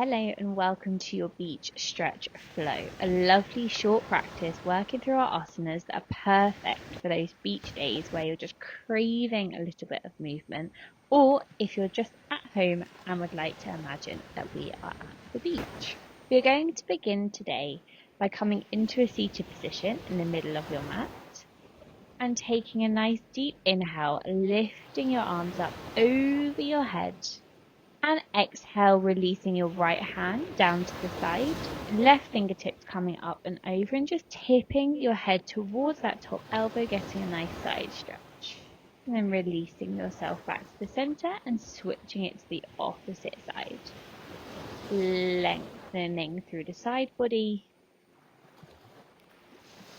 Hello and welcome to your beach stretch flow, a lovely short practice working through our asanas that are perfect for those beach days where you're just craving a little bit of movement, or if you're just at home and would like to imagine that we are at the beach. We're going to begin today by coming into a seated position in the middle of your mat and taking a nice deep inhale, lifting your arms up over your head. And exhale, releasing your right hand down to the side, left fingertips coming up and over and just tipping your head towards that top elbow, getting a nice side stretch. And then releasing yourself back to the center and switching it to the opposite side. Lengthening through the side body.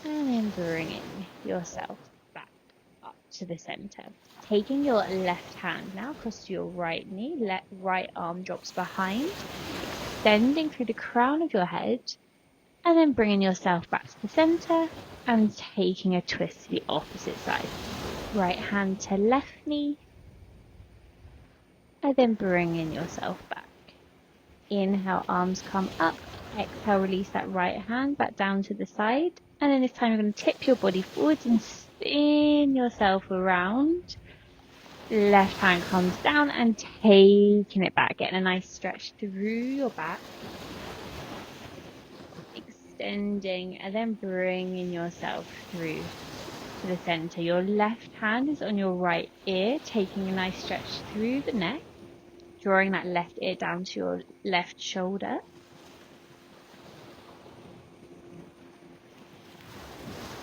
And then bringing yourself back up to the center. Taking your left hand now across to your right knee, right arm drops behind, extending through the crown of your head, and then bringing yourself back to the center and taking a twist to the opposite side. Right hand to left knee, and then bringing yourself back. Inhale, arms come up, exhale, release that right hand back down to the side, and then this time you're going to tip your body forwards and spin yourself around. Left hand comes down and taking it back, getting a nice stretch through your back, extending and then bringing yourself through to the center. Your left hand is on your right ear, taking a nice stretch through the neck, drawing that left ear down to your left shoulder.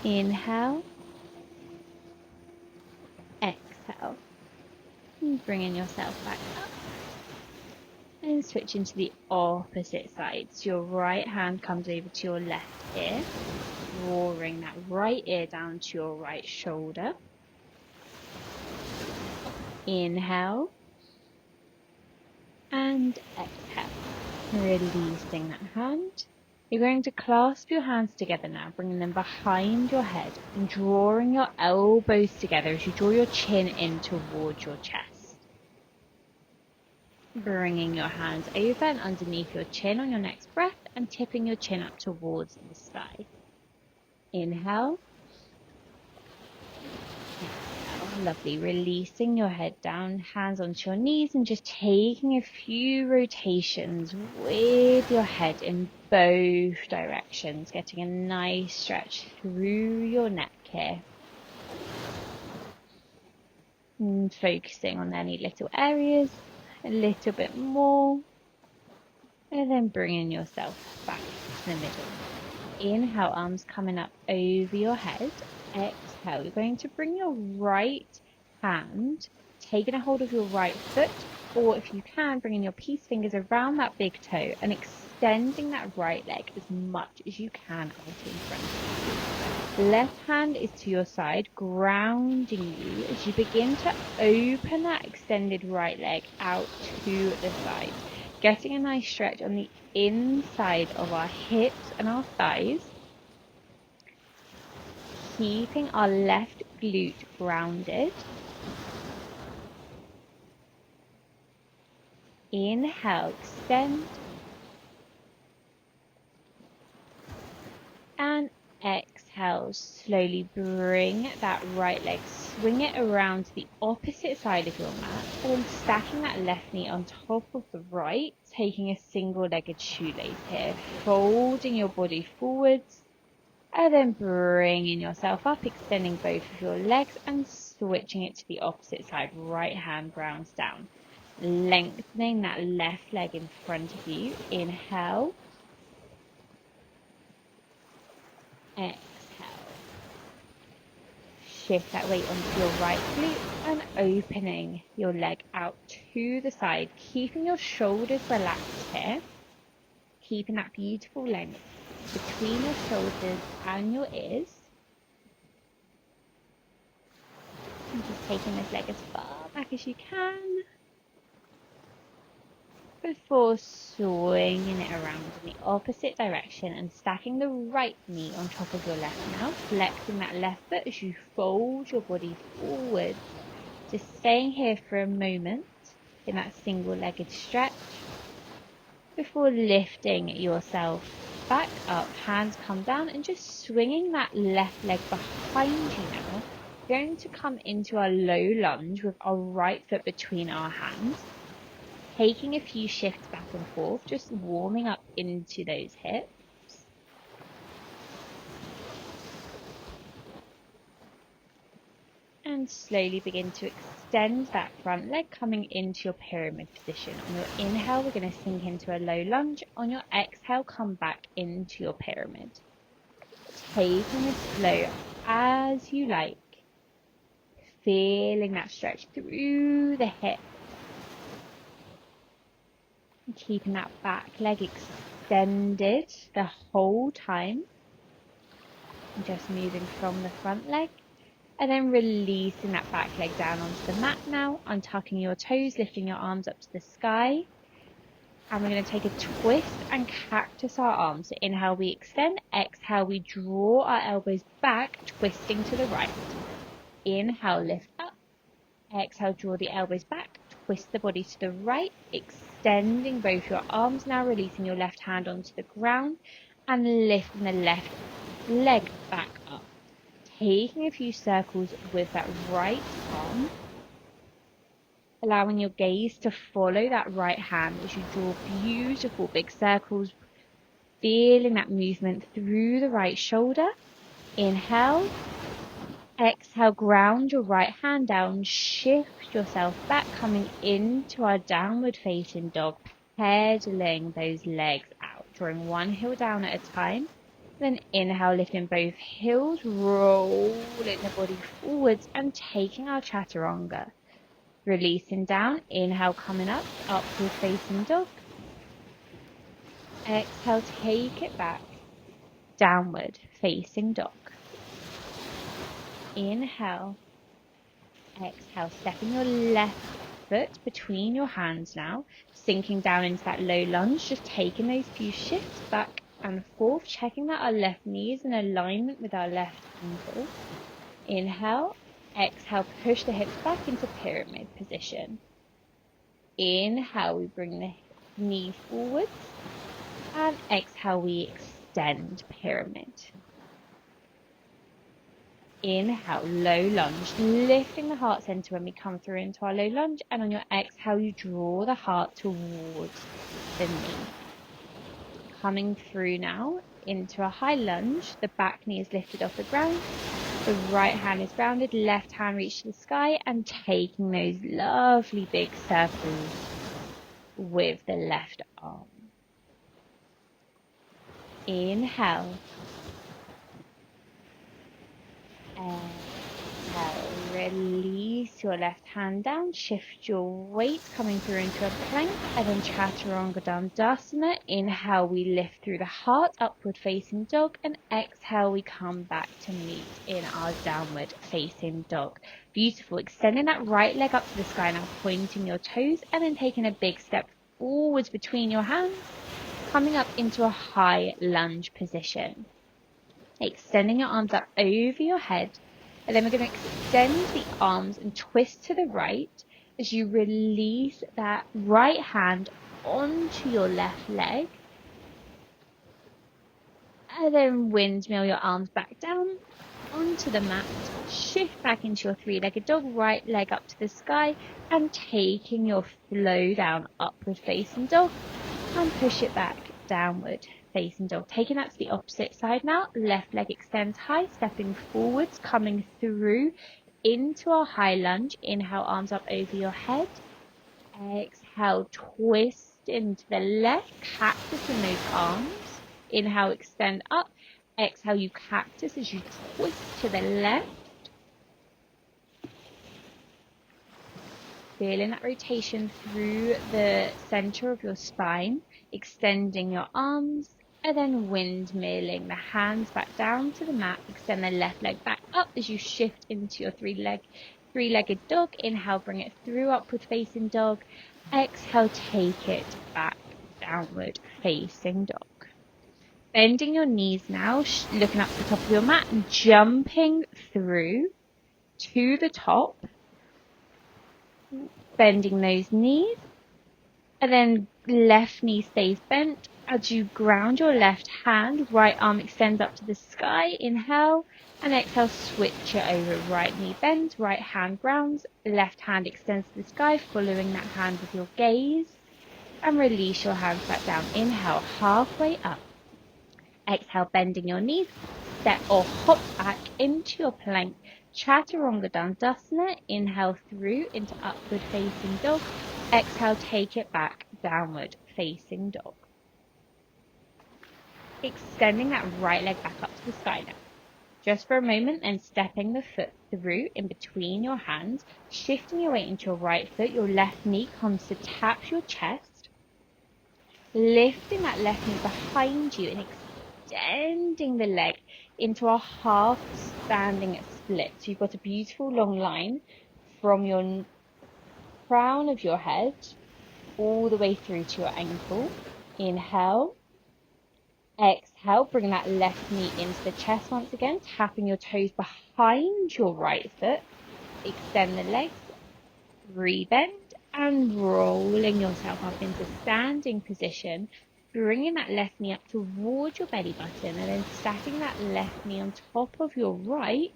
Inhale, exhale. And bringing yourself back up and switching to the opposite side. So your right hand comes over to your left ear, drawing that right ear down to your right shoulder. Inhale and exhale, releasing that hand. You're going to clasp your hands together now, bringing them behind your head and drawing your elbows together as you draw your chin in towards your chest. Bringing your hands over and underneath your chin on your next breath and tipping your chin up towards the sky. Inhale. Exhale. Lovely. Releasing your head down, hands onto your knees and just taking a few rotations with your head in both directions, getting a nice stretch through your neck here. And focusing on any little areas. A little bit more, and then bringing yourself back to the middle. Inhale, arms coming up over your head. Exhale, you're going to bring your right hand, taking a hold of your right foot, or if you can, bringing your peace fingers around that big toe and extending that right leg as much as you can out in front of you. Left hand is to your side, grounding you as you begin to open that extended right leg out to the side, getting a nice stretch on the inside of our hips and our thighs, keeping our left glute grounded. Inhale, extend, and exhale, slowly bring that right leg, swing it around to the opposite side of your mat, and then stacking that left knee on top of the right, taking a single-legged shoelace here, folding your body forwards, and then bringing yourself up, extending both of your legs and switching it to the opposite side. Right hand grounds down, lengthening that left leg in front of you. Inhale. Exhale. Shift that weight onto your right glute and opening your leg out to the side, keeping your shoulders relaxed here, keeping that beautiful length between your shoulders and your ears. And just taking this leg as far back as you can before swinging it around in the opposite direction and stacking the right knee on top of your left now, flexing that left foot as you fold your body forward. Just staying here for a moment in that single-legged stretch before lifting yourself back up, hands come down, and just swinging that left leg behind you now. We're going to come into our low lunge with our right foot between our hands, taking a few shifts back and forth, just warming up into those hips. And slowly begin to extend that front leg, coming into your pyramid position. On your inhale, we're going to sink into a low lunge. On your exhale, come back into your pyramid. Taking this flow as you like. Feeling that stretch through the hip. And keeping that back leg extended the whole time. And just moving from the front leg. And then releasing that back leg down onto the mat now, untucking your toes, lifting your arms up to the sky. And we're going to take a twist and cactus our arms. So inhale, we extend. Exhale, we draw our elbows back, twisting to the right. Inhale, lift up. Exhale, draw the elbows back, twist the body to the right, extending both your arms now, releasing your left hand onto the ground and lifting the left leg back up. Taking a few circles with that right arm, allowing your gaze to follow that right hand as you draw beautiful big circles, feeling that movement through the right shoulder. Inhale, exhale, ground your right hand down, shift yourself back, coming into our downward facing dog, pedaling those legs out, drawing one heel down at a time. Then inhale, lifting both heels, rolling the body forwards and taking our chaturanga. Releasing down, inhale, coming up, upward facing dog. Exhale, take it back, downward facing dog. Inhale, exhale, stepping your left foot between your hands now, sinking down into that low lunge, just taking those few shifts back and forth, checking that our left knee is in alignment with our left ankle. Inhale, exhale, push the hips back into pyramid position. Inhale, we bring the knee forwards, and exhale, we extend pyramid. Inhale, low lunge, lifting the heart center when we come through into our low lunge, and on your exhale, you draw the heart towards the knee. Coming through now into a high lunge, the back knee is lifted off the ground, the right hand is grounded, left hand reaches the sky, and taking those lovely big circles with the left arm. Inhale. Exhale, release your left hand down, shift your weight coming through into a plank, and then chaturanga dandasana. Inhale, we lift through the heart, upward facing dog, and exhale, we come back to meet in our downward facing dog. Beautiful, extending that right leg up to the sky now, pointing your toes, and then taking a big step forwards between your hands, coming up into a high lunge position. Extending your arms up over your head, and then we're going to extend the arms and twist to the right as you release that right hand onto your left leg, and then windmill your arms back down onto the mat, shift back into your three-legged dog, right leg up to the sky, and taking your flow down, upward facing dog, and push it back, downward facing dog. Taking that to the opposite side now, left leg extends high, stepping forwards, coming through into our high lunge. Inhale, arms up over your head. Exhale, twist into the left, cactus in those arms. Inhale, extend up. Exhale, you cactus as you twist to the left. Feeling that rotation through the center of your spine, extending your arms, and then windmilling the hands back down to the mat. Extend the left leg back up as you shift into your three-legged dog. Inhale, bring it through, upward facing dog. Exhale, take it back, downward facing dog. Bending your knees now, looking up to the top of your mat and jumping through to the top. Bending those knees, And then left knee stays bent. As you ground your left hand, right arm extends up to the sky. Inhale. And exhale, switch it over. Right knee bends, right hand grounds, left hand extends to the sky, following that hand with your gaze. And release your hands back down. Inhale, halfway up. Exhale, bending your knees. Step or hop back into your plank. Chaturanga Dandasana. Inhale through into upward facing dog. Exhale, take it back, downward facing dog. Extending that right leg back up to the sky now. Just for a moment, then stepping the foot through in between your hands, shifting your weight into your right foot. Your left knee comes to tap your chest, lifting that left knee behind you and extending the leg into a half standing split. So you've got a beautiful long line from your crown of your head all the way through to your ankle. Inhale. Exhale, bring that left knee into the chest once again, tapping your toes behind your right foot. Extend the legs, rebend, and rolling yourself up into standing position, bringing that left knee up towards your belly button, and then stacking that left knee on top of your right,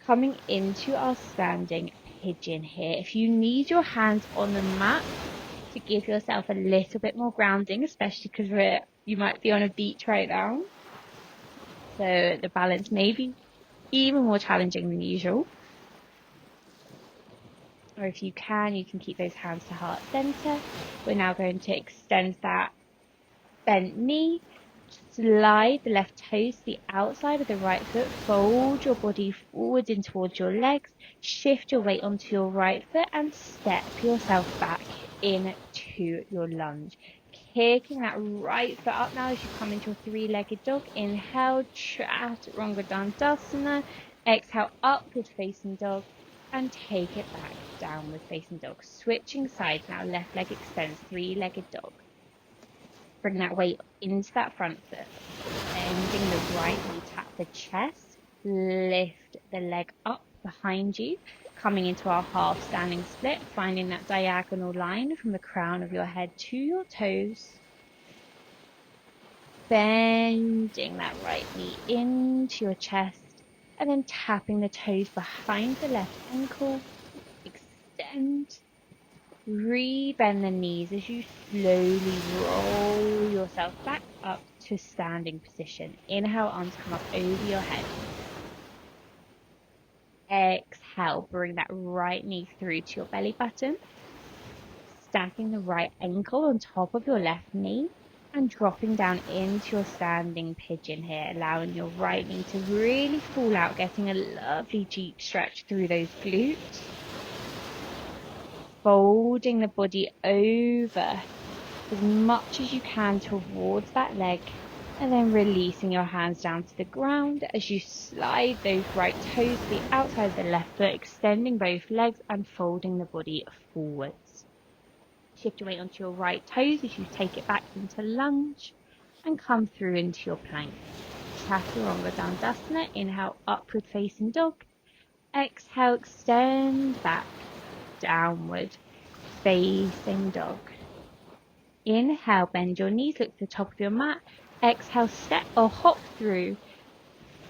coming into our standing pigeon here. If you need your hands on the mat to give yourself a little bit more grounding, especially because you might be on a beach right now, so the balance may be even more challenging than usual. Or if you can keep those hands to heart center. We're now going to extend that bent knee, slide the left toes to the outside of the right foot, fold your body forward in towards your legs, shift your weight onto your right foot and step yourself back into your lunge. Kicking that right foot up now as you come into a three-legged dog. Inhale, Chaturanga Dandasana. Exhale, upward facing dog. And take it back, downward facing dog. Switching sides now, left leg extends, three-legged dog. Bring that weight into that front foot. Bending the right knee, tap the chest. Lift the leg up behind you. Coming into our half standing split, finding that diagonal line from the crown of your head to your toes. Bending that right knee into your chest and then tapping the toes behind the left ankle. Extend. Rebend the knees as you slowly roll yourself back up to standing position. Inhale, arms come up over your head. Exhale, bring that right knee through to your belly button. Stacking the right ankle on top of your left knee and dropping down into your standing pigeon here, allowing your right knee to really fall out, getting a lovely deep stretch through those glutes. Folding the body over as much as you can towards that leg and then releasing your hands down to the ground as you slide those right toes to the outside of the left foot, extending both legs and folding the body forwards. Shift your weight onto your right toes as you take it back into lunge and come through into your plank. Chaturanga Dandasana. Inhale, upward facing dog. Exhale, extend back, downward facing dog. Inhale, bend your knees, look to the top of your mat. Exhale, step or hop through,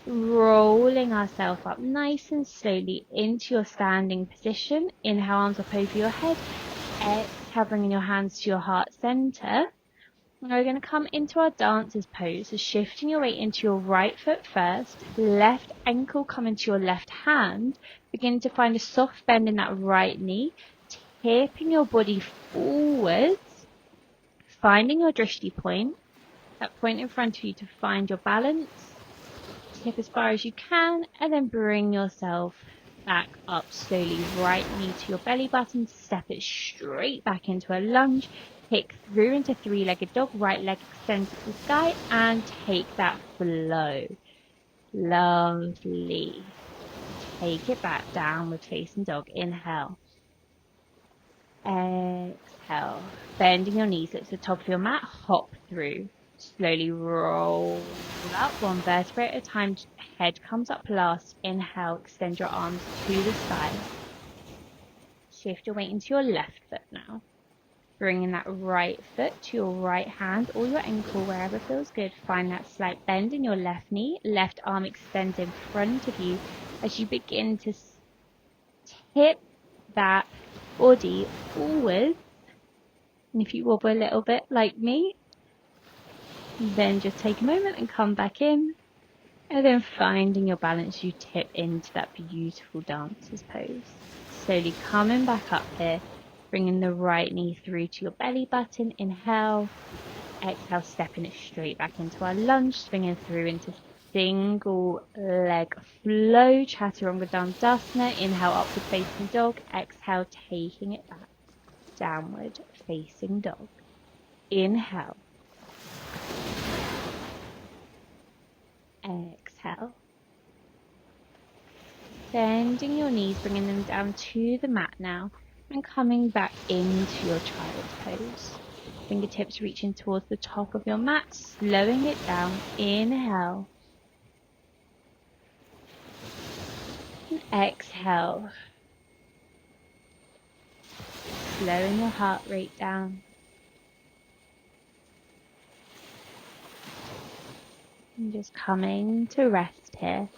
rolling ourselves up nice and slowly into your standing position. Inhale, arms up over your head. Exhale, bringing your hands to your heart center. Now we're going to come into our dancer's pose. So shifting your weight into your right foot first, left ankle come into your left hand. Begin to find a soft bend in that right knee, tipping your body forwards, finding your drishti point, that point in front of you to find your balance. Tip as far as you can and then bring yourself back up slowly. Right knee to your belly button, step it straight back into a lunge. Kick through into three-legged dog, right leg extends to the sky and take that flow. Lovely. Take it back, downward facing dog. Inhale. Exhale. Bending your knees, look to the top of your mat, hop through. Slowly roll up, one vertebrae at a time. Head comes up last. Inhale, extend your arms to the sky. Shift your weight into your left foot now. Bringing that right foot to your right hand or your ankle, wherever feels good. Find that slight bend in your left knee. Left arm extends in front of you as you begin to tip that body forward. And if you wobble a little bit like me, then just take a moment and come back in. And then finding your balance, you tip into that beautiful dancer's pose. Slowly coming back up here, bringing the right knee through to your belly button. Inhale, exhale, stepping it straight back into our lunge, swinging through into single leg flow, chaturanga dandasana. Inhale, upward facing dog. Exhale, taking it back, downward facing dog. Inhale, exhale. Bending your knees, bringing them down to the mat now, and coming back into your child's pose. Fingertips reaching towards the top of your mat, slowing it down. Inhale. And exhale. Slowing your heart rate down. And just coming to rest here.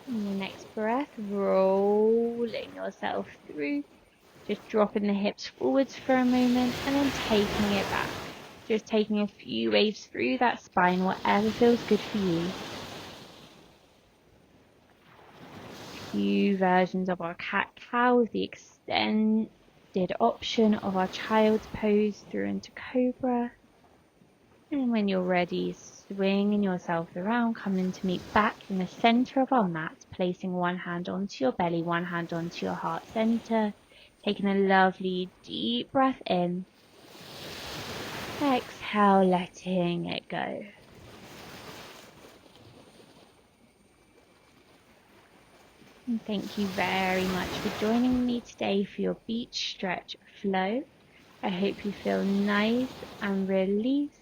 And your next breath, rolling yourself through. Just dropping the hips forwards for a moment and then taking it back. Just taking a few waves through that spine, whatever feels good for you. Few versions of our cat-cow with the extended option of our child's pose through into cobra. And when you're ready, swinging yourself around, coming to meet back in the center of our mat, placing one hand onto your belly, one hand onto your heart center, taking a lovely deep breath in. Exhale, letting it go. And thank you very much for joining me today for your beach stretch flow. I hope you feel nice and released,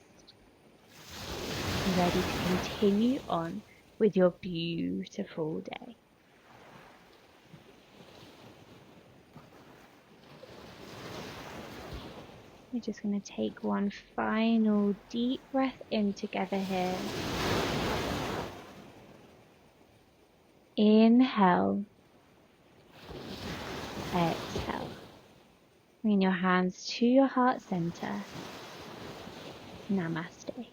ready to continue on with your beautiful day. We're just going to take one final deep breath in together here. Inhale. Exhale. Bring your hands to your heart center. Namaste.